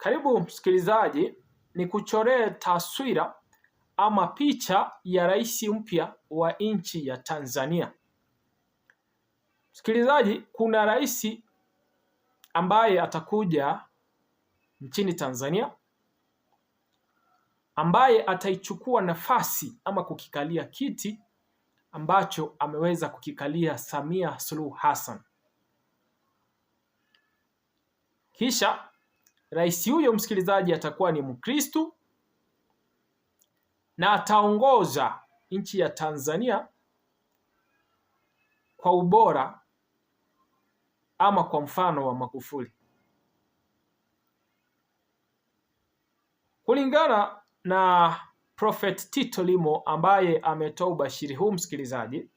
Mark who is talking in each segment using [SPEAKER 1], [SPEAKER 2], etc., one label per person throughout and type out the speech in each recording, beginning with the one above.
[SPEAKER 1] Karibu msikilizaji, ni kuchoree taswira ama picha ya rais mpya wa nchi ya Tanzania. Msikilizaji, kuna rais ambaye atakuja nchini Tanzania ambaye ataichukua nafasi ama kukikalia kiti ambacho ameweza kukikalia Samia Suluhu Hassan. Kisha rais huyo msikilizaji atakuwa ni Mkristo na ataongoza nchi ya Tanzania kwa ubora ama kwa mfano wa Magufuli. Kulingana na Prophet Tito Limo ambaye ametoa ubashiri huu msikilizaji,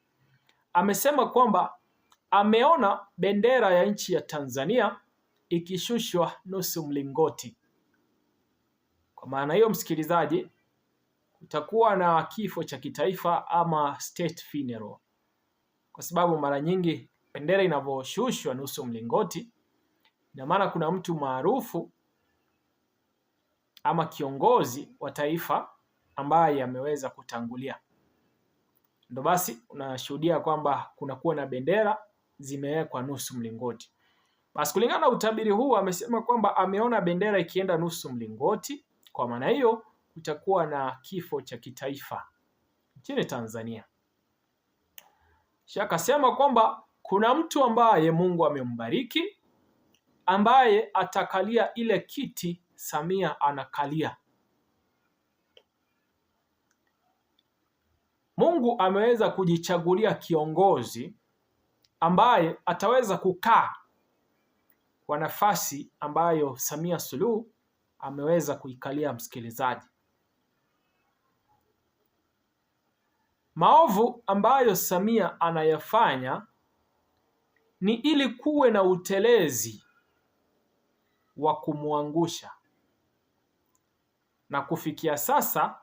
[SPEAKER 1] amesema kwamba ameona bendera ya nchi ya Tanzania ikishushwa nusu mlingoti. Kwa maana hiyo msikilizaji, kutakuwa na kifo cha kitaifa ama state funeral. Kwa sababu mara nyingi bendera inavyoshushwa nusu mlingoti, ina maana kuna mtu maarufu ama kiongozi wa taifa ambaye ameweza kutangulia. Ndio basi unashuhudia kwamba kunakuwa na bendera zimewekwa nusu mlingoti. Basi kulingana na utabiri huu amesema kwamba ameona bendera ikienda nusu mlingoti, kwa maana hiyo kutakuwa na kifo cha kitaifa nchini Tanzania. Akasema kwamba kuna mtu ambaye Mungu amembariki ambaye atakalia ile kiti Samia anakalia. Mungu ameweza kujichagulia kiongozi ambaye ataweza kukaa kwa nafasi ambayo Samia Suluhu ameweza kuikalia msikilizaji. Maovu ambayo Samia anayafanya ni ili kuwe na utelezi wa kumwangusha, na kufikia sasa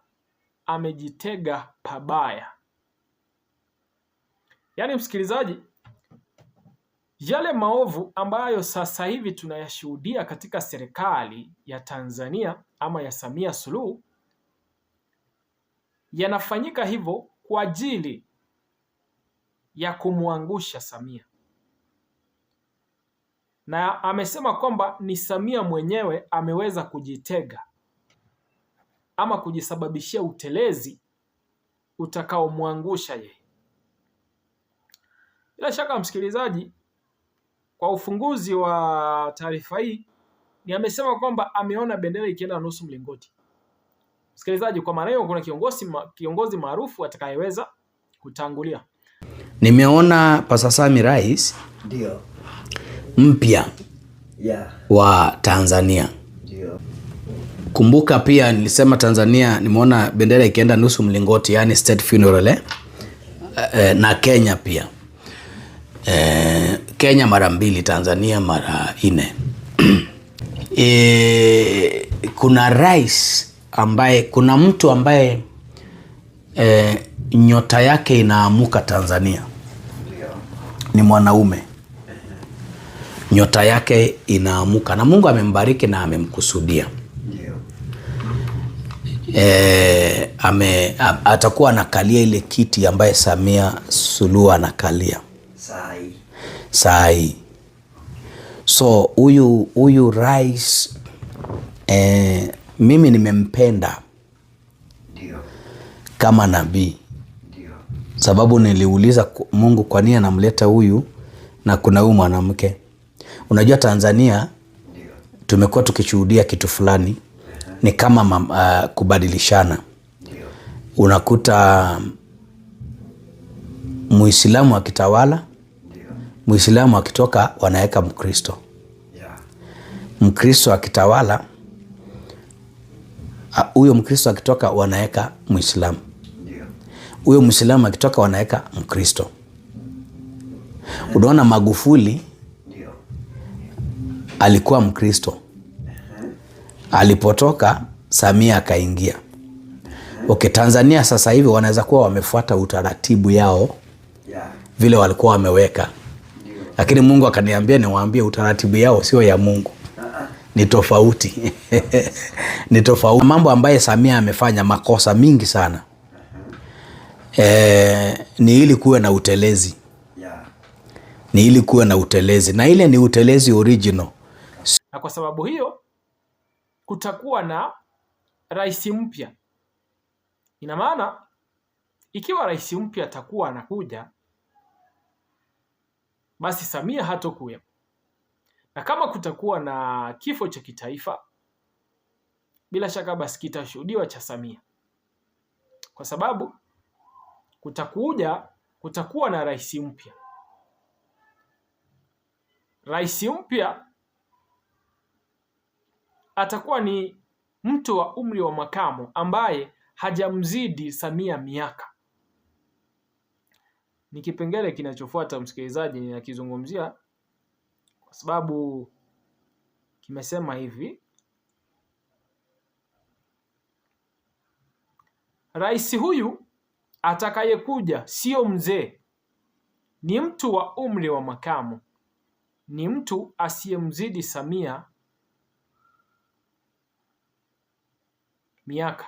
[SPEAKER 1] amejitega pabaya. Yaani msikilizaji, yale maovu ambayo sasa hivi tunayashuhudia katika serikali ya Tanzania ama ya Samia Suluhu yanafanyika hivyo kwa ajili ya kumwangusha Samia. Na amesema kwamba ni Samia mwenyewe ameweza kujitega ama kujisababishia utelezi utakaomwangusha yeye. Bila shaka msikilizaji, kwa ufunguzi wa taarifa hii ni amesema kwamba ameona bendera ikienda nusu mlingoti. Msikilizaji, kwa maana hiyo kuna kiongozi maarufu atakayeweza kutangulia.
[SPEAKER 2] Nimeona Pastor Sami rais ndio mpya wa Tanzania. Ndio. Kumbuka pia nilisema Tanzania nimeona bendera ikienda nusu mlingoti, yani state funeral na Kenya pia. Kenya mara 2, Tanzania mara 4. Kuna rais ambaye, kuna mtu ambaye nyota yake inaamuka Tanzania. Ni mwanaume. Nyota yake inaamuka na Mungu amembariki na amemkusudia. Atakuwa anakalia ile kiti ambaye Samia Suluhu anakalia sai. So huyu rais mimi nimempenda kama nabii. Sababu niliuliza Mungu kwa nini anamleta huyu na kuna huyu mwanamke. Unajua Tanzania tumekuwa tukishuhudia kitu fulani ni kama kubadilishana. Unakuta Muislamu akitawala, Muislamu akitoka wanaweka Mkristo. Mkristo akitawala, huyo Mkristo akitoka wanaweka Muislamu. Huyo Muislamu akitoka wanaweka Mkristo. Unaona Magufuli alikuwa Mkristo. Alipotoka Samia akaingia. Okay, Tanzania sasa hivi wanaweza kuwa wamefuata utaratibu yao vile walikuwa wameweka. Lakini Mungu akaniambia niwaambie utaratibu yao sio ya Mungu. ni tofauti. Ni tofauti. Mambo ambaye Samia amefanya makosa mingi sana. Ni ili kuwe na utelezi. Ni ili kuwe na utelezi. Na ile ni utelezi original.
[SPEAKER 1] Na kwa sababu hiyo kutakuwa na rais mpya. Ina maana ikiwa rais mpya atakuwa anakuja, basi Samia hatokuwa. Na kama kutakuwa na kifo cha kitaifa, bila shaka basi kitashuhudiwa cha Samia. Kwa sababu kutakuwa na rais mpya. Rais mpya atakuwa ni mtu wa umri wa makamo ambaye hajamzidi Samia miaka. Ni kipengele kinachofuata msikilizaji ninakizungumzia kwa sababu kimesema hivi: rais huyu atakayekuja sio mzee, ni mtu wa umri wa makamo, ni mtu asiyemzidi Samia miaka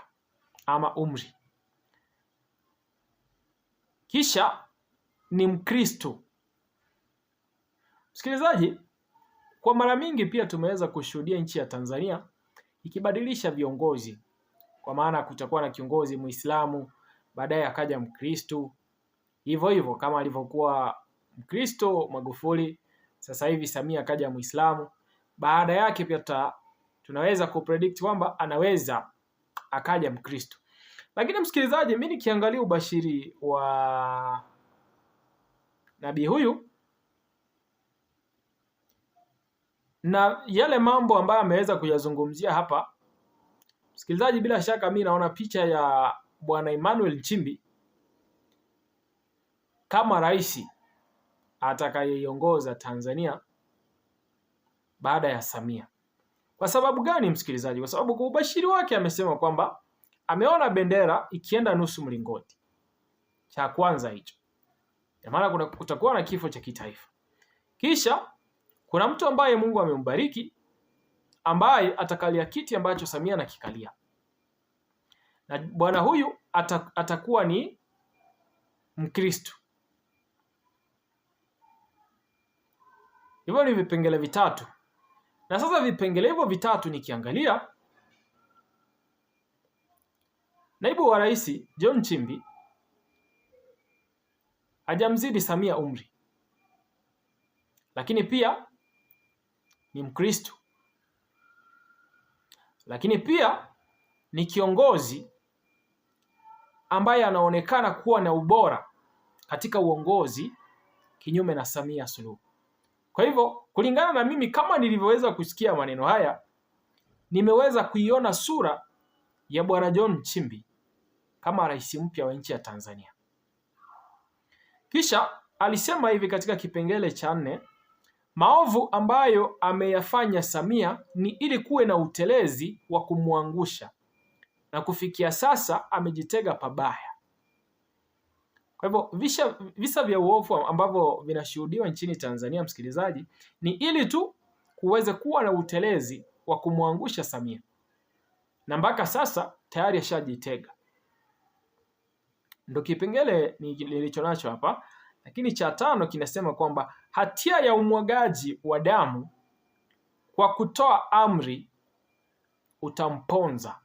[SPEAKER 1] ama umri. Kisha ni Mkristo. Msikilizaji, kwa mara mingi pia tumeweza kushuhudia nchi ya Tanzania ikibadilisha viongozi, kwa maana kutakuwa na kiongozi Muislamu, baadaye akaja Mkristo, hivyo hivyo kama alivyokuwa Mkristo Magufuli, sasa hivi Samia akaja Muislamu. Baada yake pia tunaweza kupredict kwamba anaweza akaja Mkristo. Lakini msikilizaji, mimi nikiangalia ubashiri wa nabii huyu na yale mambo ambayo ameweza kuyazungumzia hapa, msikilizaji, bila shaka mimi naona picha ya Bwana Emmanuel Nchimbi kama rais atakayeiongoza Tanzania baada ya Samia. Kwa sababu gani msikilizaji? Kwa sababu kwa ubashiri wake amesema kwamba ameona bendera ikienda nusu mlingoti. Cha kwanza hicho. Kwa maana kutakuwa na kifo cha kitaifa. Kisha kuna mtu ambaye Mungu amembariki ambaye atakalia kiti ambacho Samia anakikalia. Na bwana huyu atakuwa ni Mkristo. Hivyo ni vipengele vitatu. Na sasa vipengele hivyo vitatu nikiangalia, naibu wa rais John Nchimbi hajamzidi Samia umri, lakini pia ni Mkristo, lakini pia ni kiongozi ambaye anaonekana kuwa na ubora katika uongozi kinyume na Samia Suluhu. Kwa hivyo kulingana na mimi, kama nilivyoweza kusikia maneno haya, nimeweza kuiona sura ya bwana John Nchimbi kama rais mpya wa nchi ya Tanzania. Kisha alisema hivi katika kipengele cha 4, maovu ambayo ameyafanya Samia ni ili kuwe na utelezi wa kumwangusha, na kufikia sasa amejitega pabaya. Kwa hivyo visa vya uovu ambavyo vinashuhudiwa nchini Tanzania, msikilizaji, ni ili tu kuweze kuwa na utelezi wa kumwangusha Samia, na mpaka sasa tayari ashajitega. Ndio kipengele nilichonacho hapa. Lakini cha 5 kinasema kwamba hatia ya umwagaji wa damu kwa kutoa amri utamponza.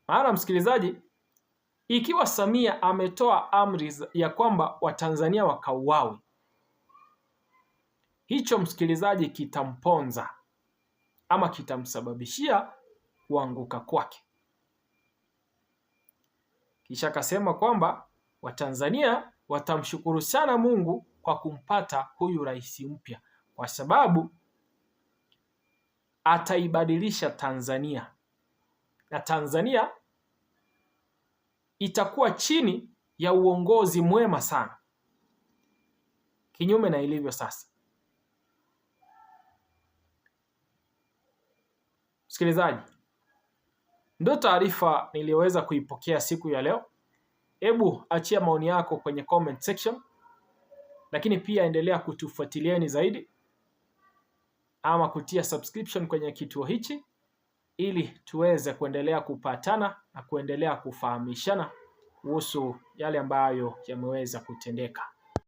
[SPEAKER 1] Maana msikilizaji, ikiwa Samia ametoa amri ya kwamba Watanzania wakauawe, hicho msikilizaji kitamponza ama kitamsababishia kuanguka kwake. Kisha akasema kwamba Watanzania watamshukuru sana Mungu kwa kumpata huyu rais mpya, kwa sababu ataibadilisha Tanzania, na Tanzania itakuwa chini ya uongozi mwema sana, kinyume na ilivyo sasa. Msikilizaji, ndio taarifa niliyoweza kuipokea siku ya leo. Hebu achia maoni yako kwenye comment section, lakini pia endelea kutufuatilieni zaidi ama kutia subscription kwenye kituo hichi, ili tuweze kuendelea kupatana na kuendelea kufahamishana kuhusu yale ambayo yameweza kutendeka.